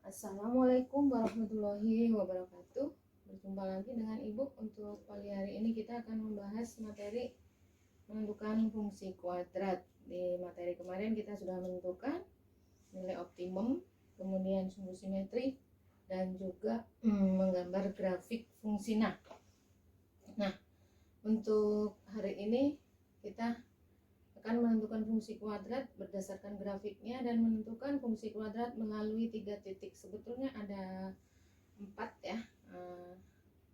Assalamualaikum warahmatullahi wabarakatuh. Berjumpa lagi dengan Ibu. Untuk pagi hari ini kita akan membahas materi menentukan fungsi kuadrat. Di materi kemarin kita sudah menentukan nilai optimum, kemudian sumbu simetri, dan juga menggambar grafik fungsi. Nah, untuk hari ini kita akan menentukan fungsi kuadrat berdasarkan grafiknya dan menentukan fungsi kuadrat melalui 3 titik. Sebetulnya ada 4 ya,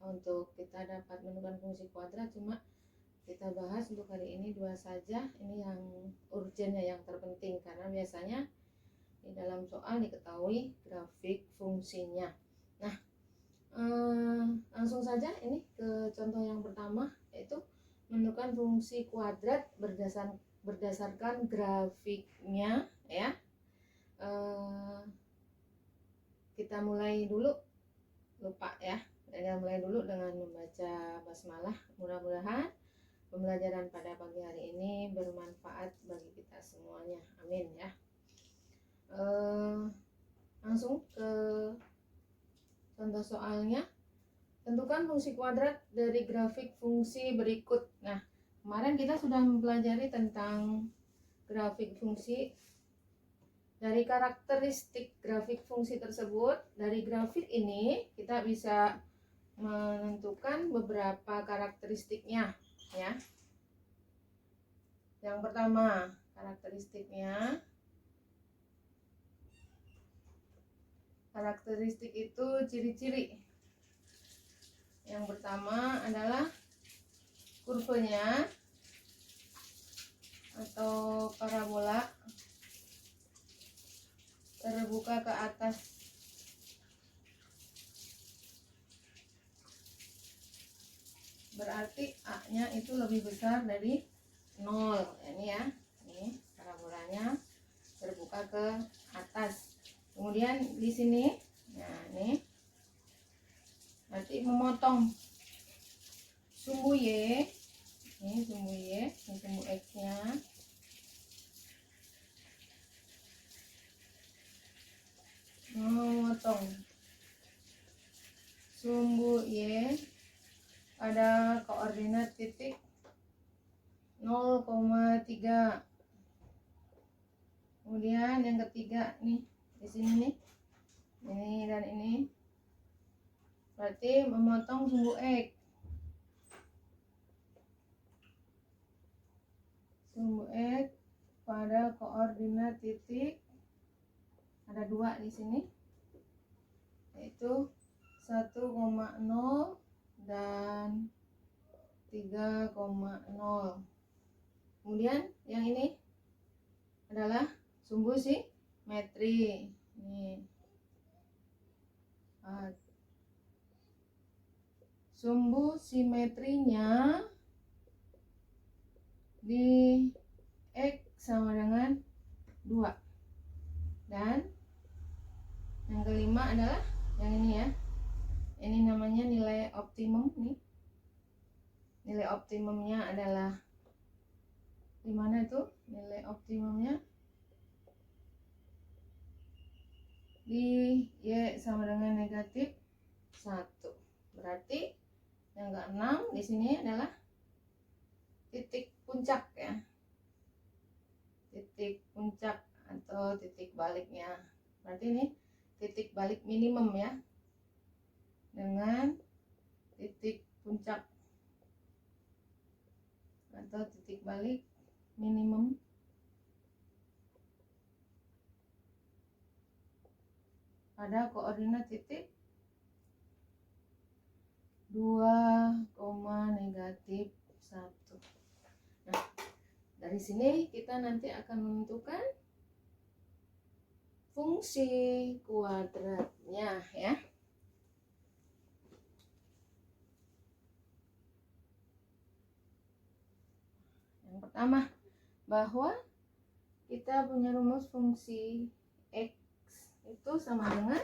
untuk kita dapat menentukan fungsi kuadrat, cuma kita bahas untuk hari ini 2 saja. Ini yang urgennya, yang terpenting, karena biasanya di dalam soal diketahui grafik fungsinya. Nah, langsung saja ini ke contoh yang pertama, yaitu menentukan fungsi kuadrat berdasarkan grafiknya ya. Kita mulai dulu, lupa ya, kita mulai dulu dengan membaca basmalah. Mudah-mudahan pembelajaran pada pagi hari ini bermanfaat bagi kita semuanya, amin ya. Langsung ke contoh soalnya. Tentukan fungsi kuadrat dari grafik fungsi berikut. Nah, kemarin kita sudah mempelajari tentang grafik fungsi. Dari karakteristik grafik fungsi tersebut, dari grafik ini kita bisa menentukan beberapa karakteristiknya ya. Yang pertama, karakteristiknya. Karakteristik itu ciri-ciri. Yang pertama adalah kurvanya atau parabola terbuka ke atas. Berarti A-nya itu lebih besar dari 0. Ini ya, ini parabolanya terbuka ke atas. Kemudian di sini, nah ini berarti memotong sumbu Y. Ini sumbu Y, ini sumbu X-nya. Memotong sumbu Y pada koordinat titik 0,3. Kemudian yang ketiga nih, di sini nih, ini dan ini, berarti memotong sumbu X. Sumbu X pada koordinat titik, ada 2 di sini, yaitu 1,0 dan 3,0. Kemudian yang ini adalah sumbu simetri. Nih. Sumbu simetrinya di X sama dengan 2. Dan yang kelima adalah yang ini ya. Ini namanya nilai optimum nih. Nilai optimumnya adalah di mana itu? Nilai optimumnya di Y sama dengan negatif 1. Berarti yang ke-6 di sini adalah titik puncak ya. Titik puncak atau titik baliknya. Berarti ini titik balik minimum ya. Dengan titik puncak atau titik balik minimum pada koordinat titik 2, negatif 1. Nah, dari sini kita nanti akan menentukan fungsi kuadratnya ya. Yang pertama, bahwa kita punya rumus fungsi X itu sama dengan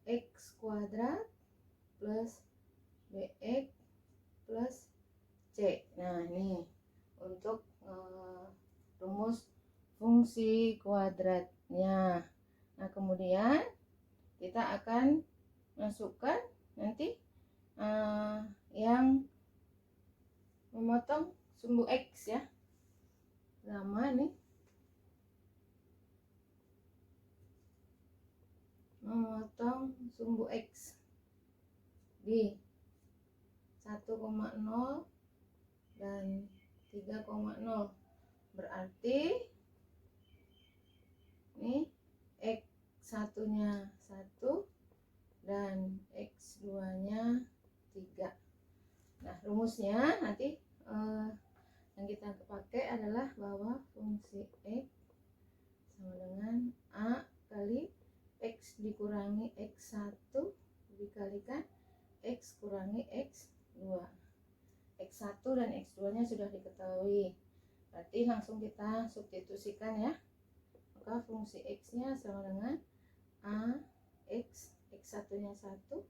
AX kuadrat plus BX plus C. Nah, ini untuk rumus fungsi kuadratnya. Nah, kemudian kita akan masukkan nanti yang memotong sumbu X ya. Lama nih. Memotong sumbu X di 1,0 dan 3,0. Berarti ini X1 nya 1 dan X2 nya 3. Nah, rumusnya nanti yang kita pakai adalah bahwa fungsi X sama dengan A kali X dikurangi X1 dikalikan X kurangi X2. X1 dan X2 nya sudah diketahui, berarti langsung kita substitusikan ya. Maka fungsi X nya sama dengan A X, X1 nya 1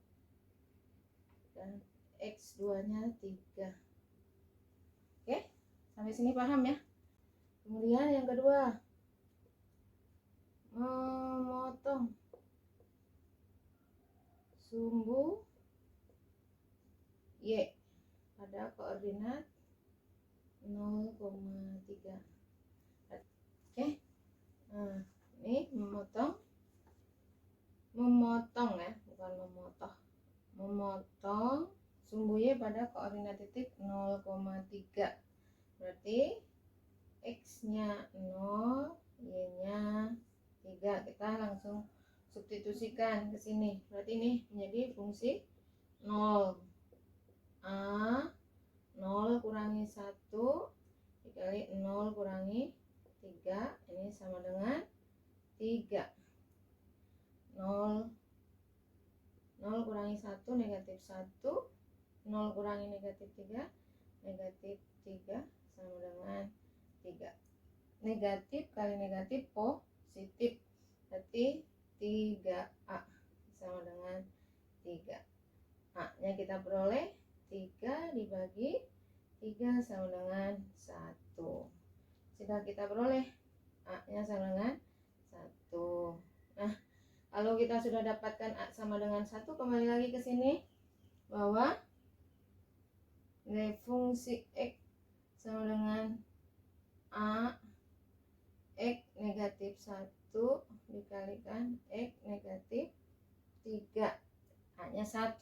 dan X2 nya 3. Oke, sampai sini paham ya. Kemudian yang kedua, memotong sumbu Y pada koordinat 0,3. Oke. Nah, ini memotong ya, bukan memotong. Memotong sumbu Y pada koordinat titik 0,3. Berarti X-nya 0, Y-nya 3. Kita langsung substitusikan ke sini. Berarti ini menjadi fungsi 0. A 0 kurangi 1 dikali 0 kurangi 3, ini sama dengan 3. 0 kurangi 1 negatif 1, 0 kurangi negatif 3, negatif 3 sama dengan 3. Negatif kali negatif positif, berarti 3A sama dengan 3. A nya kita peroleh 3 dibagi 3 sama dengan 1. Sudah kita peroleh A nya sama dengan 1. Nah, kalau kita sudah dapatkan A sama dengan 1, kembali lagi ke sini bahwa nilai fungsi X sama dengan A X negatif 1 dikalikan X negatif 3, A nya 1.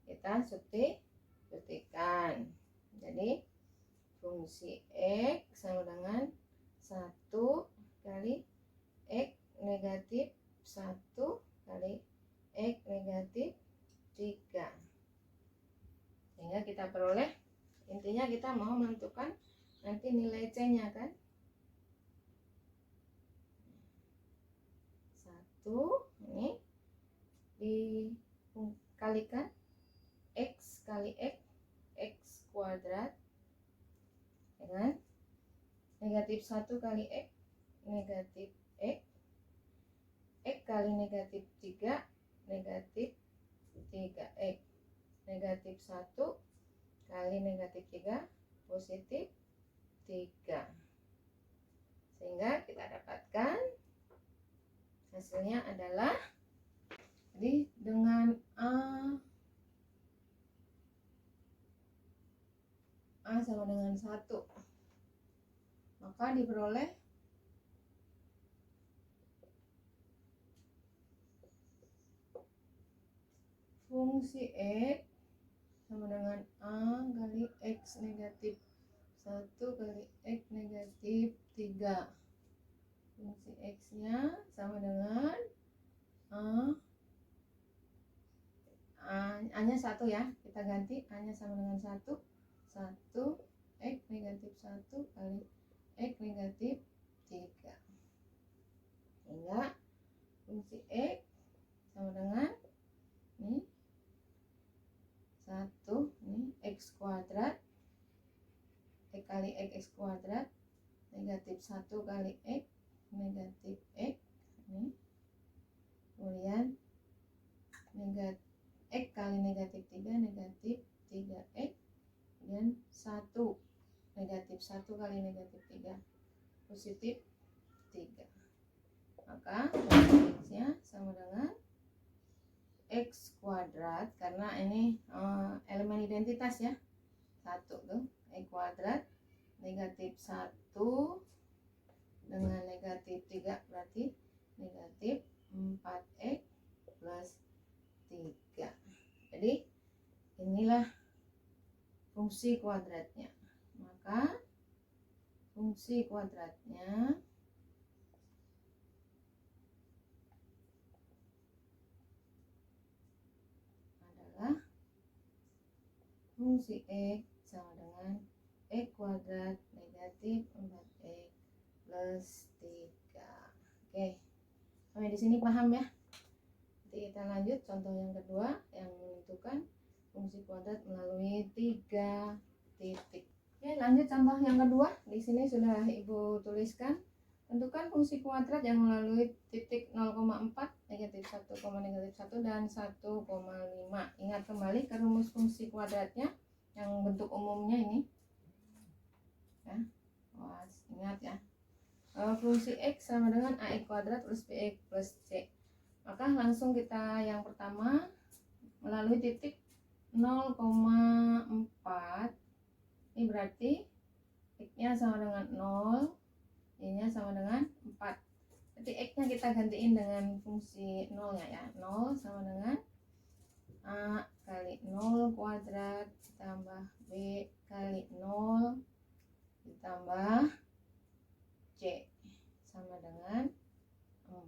Kita substitusikan. Jadi fungsi X sama dengan 1 kali X negatif 1 kali X negatif 3. Sehingga kita peroleh, intinya kita mau menentukan nanti nilai C nya kan. 1 ini dikalikan X kali X, X kuadrat dengan negatif 1 kali X, negatif X, X kali negatif 3, negatif 3X, negatif 1 kali negatif 3, positif 3. Sehingga kita dapatkan hasilnya adalah, jadi dengan A sama dengan 1, maka diperoleh fungsi X sama dengan A kali X negatif 1 kali X negatif 3. Fungsi X nya sama dengan A nya 1 ya, kita ganti A nya sama dengan 1 X negatif 1 kali X negatif 3. Sehingga fungsi X sama dengan ini 1, ini X kuadrat, X kali X kuadrat, negatif 1 kali X, negatif X, ini kemudian negatif X kali negatif 3, negatif 3X, dan 1, negatif 1 kali negatif 3. positif 3. Maka X-nya sama dengan X kuadrat, karena ini elemen identitas ya, 1 tuh, X kuadrat negatif 1 dengan negatif 3 berarti negatif 4X plus 3. Jadi inilah fungsi kuadratnya. Maka fungsi kuadratnya adalah fungsi X sama dengan X kuadrat negatif 4X plus 3. Oke, sampai di sini paham ya? Nanti kita lanjut contoh yang kedua yang menentukan fungsi kuadrat melalui 3 titik. Oke, lanjut contoh yang kedua. Di sini sudah Ibu tuliskan. Tentukan fungsi kuadrat yang melalui titik 0,4, negatif 1, negatif 1, dan 1,5. Ingat kembali ke rumus fungsi kuadratnya yang bentuk umumnya ini. Ya. Ingat ya. Fungsi X sama dengan AX kuadrat plus BX plus C. Maka langsung kita yang pertama melalui titik 0,4. Ini berarti X-nya sama dengan 0, Y-nya sama dengan 4. Berarti X-nya kita gantiin dengan fungsi 0-nya ya. 0 sama dengan A kali 0 kuadrat ditambah B kali 0 ditambah C sama dengan 4.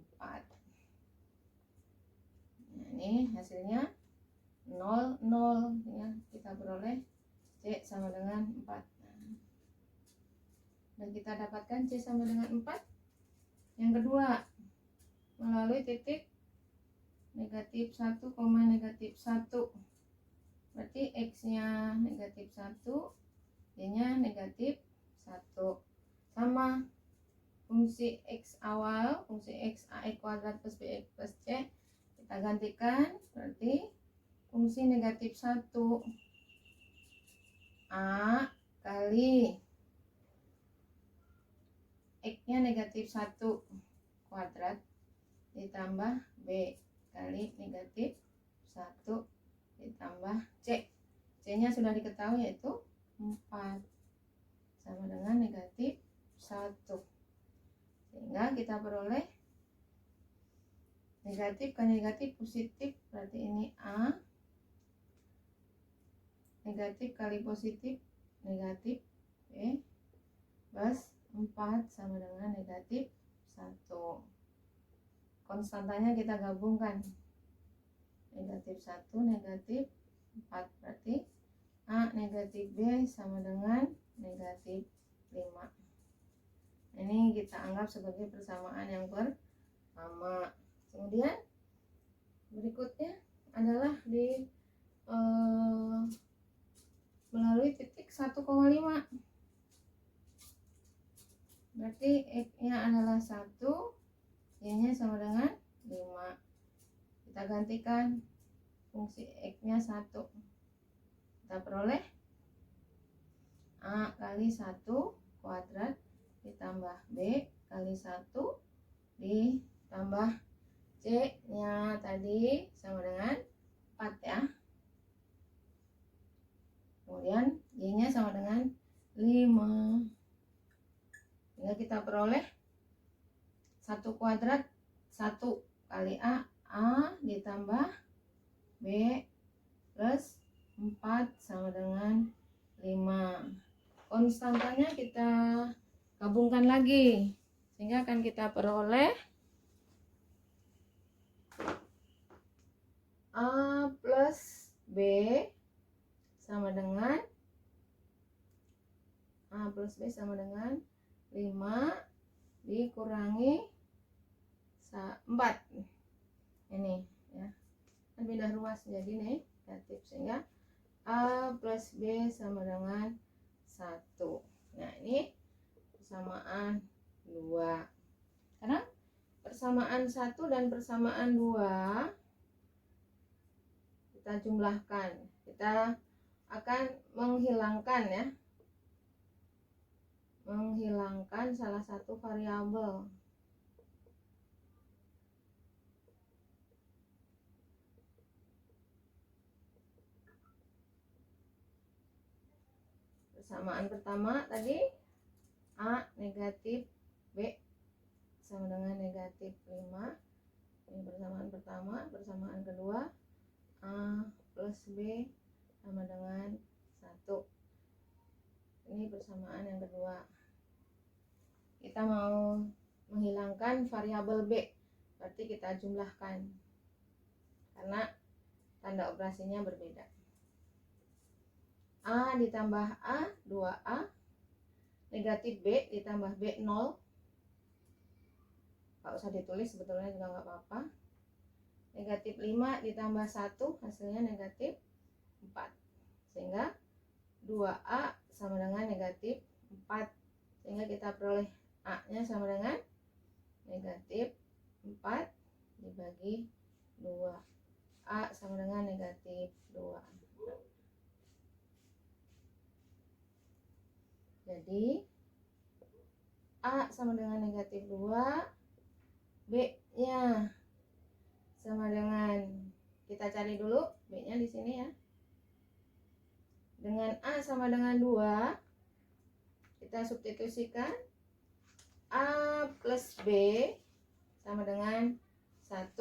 Nah, ini hasilnya 0, 0 ya, kita peroleh C sama dengan 4. Dan kita dapatkan C sama dengan 4. Yang kedua, melalui titik negatif 1, negatif 1. Berarti X-nya negatif 1, Y-nya negatif 1. Sama fungsi X awal, fungsi X AX kuadrat plus BX plus C, kita gantikan, berarti fungsi negatif 1 A kali X-nya negatif 1 kuadrat ditambah B kali negatif 1 ditambah C. C-nya sudah diketahui yaitu 4 sama dengan negatif 1. Sehingga kita peroleh negatif kali negatif positif, berarti ini A. Negatif kali positif negatif B plus 4 sama dengan negatif 1. Konstantanya kita gabungkan, negatif 1 negatif 4, berarti A negatif B sama dengan negatif 5. Ini kita anggap sebagai persamaan yang pertama. Kemudian berikutnya adalah di melalui titik 1,5. Berarti X-nya adalah 1, Y-nya sama dengan 5. Kita gantikan fungsi X-nya 1. Kita peroleh A kali 1 kuadrat ditambah B kali 1 ditambah C-nya tadi sama dengan 4 ya. Kemudian Y-nya sama dengan 5. Sehingga kita peroleh 1 kuadrat 1 kali A ditambah B plus 4 sama dengan 5. Konstantanya kita gabungkan lagi, sehingga akan kita peroleh A plus B sama dengan A plus B sama dengan 5 dikurangi 4. Ini ya, kan pindah ruas jadi negatif, sehingga A plus B sama dengan 1. Nah, ini persamaan 2. Karena persamaan 1 dan persamaan 2 kita jumlahkan, kita akan menghilangkan ya, menghilangkan salah satu variabel. Persamaan pertama tadi A negatif B sama dengan negatif 5. Ini persamaan pertama. Persamaan kedua A plus B sama dengan 1. Ini persamaan yang kedua. Kita mau menghilangkan variabel B, berarti kita jumlahkan karena tanda operasinya berbeda. A ditambah A 2A, negatif B ditambah B 0. Gak usah ditulis, sebetulnya juga gak apa-apa. Negatif 5 ditambah 1 hasilnya negatif 4, sehingga 2A sama dengan negatif 4, sehingga kita peroleh A nya sama dengan negatif 4 dibagi 2. A sama dengan negatif 2. Jadi A sama dengan negatif 2, B nya sama dengan, kita cari dulu B nya di sini ya. Dengan A sama dengan 2, kita substitusikan A plus B sama dengan 1.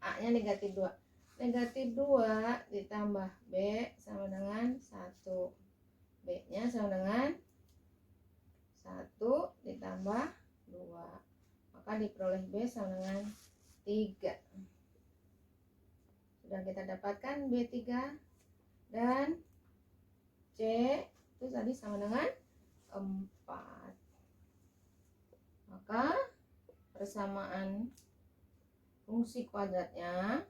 A nya negatif 2. Negatif 2 ditambah B sama dengan 1. B nya sama dengan 1 ditambah 2. Maka diperoleh B sama dengan 3. Sudah kita dapatkan B3 dan C itu tadi sama dengan 4. Maka persamaan fungsi kuadratnya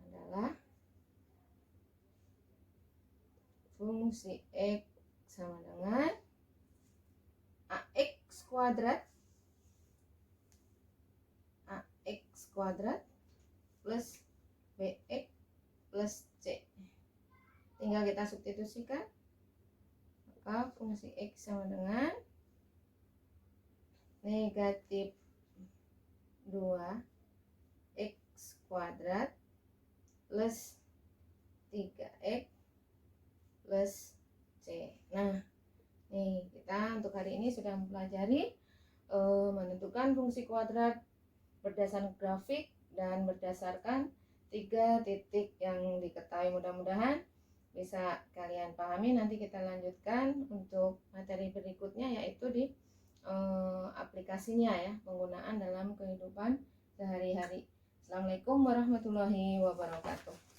adalah fungsi X sama dengan AX kuadrat plus BX plus C. Tinggal kita substitusikan, maka fungsi X sama dengan negatif 2x kuadrat plus 3x plus C. Nah, nih kita untuk hari ini sudah mempelajari menentukan fungsi kuadrat berdasarkan grafik dan berdasarkan 3 titik yang diketahui. Mudah-mudahan bisa kalian pahami. Nanti kita lanjutkan untuk materi berikutnya, yaitu di aplikasinya ya, penggunaan dalam kehidupan sehari-hari. Assalamualaikum warahmatullahi wabarakatuh.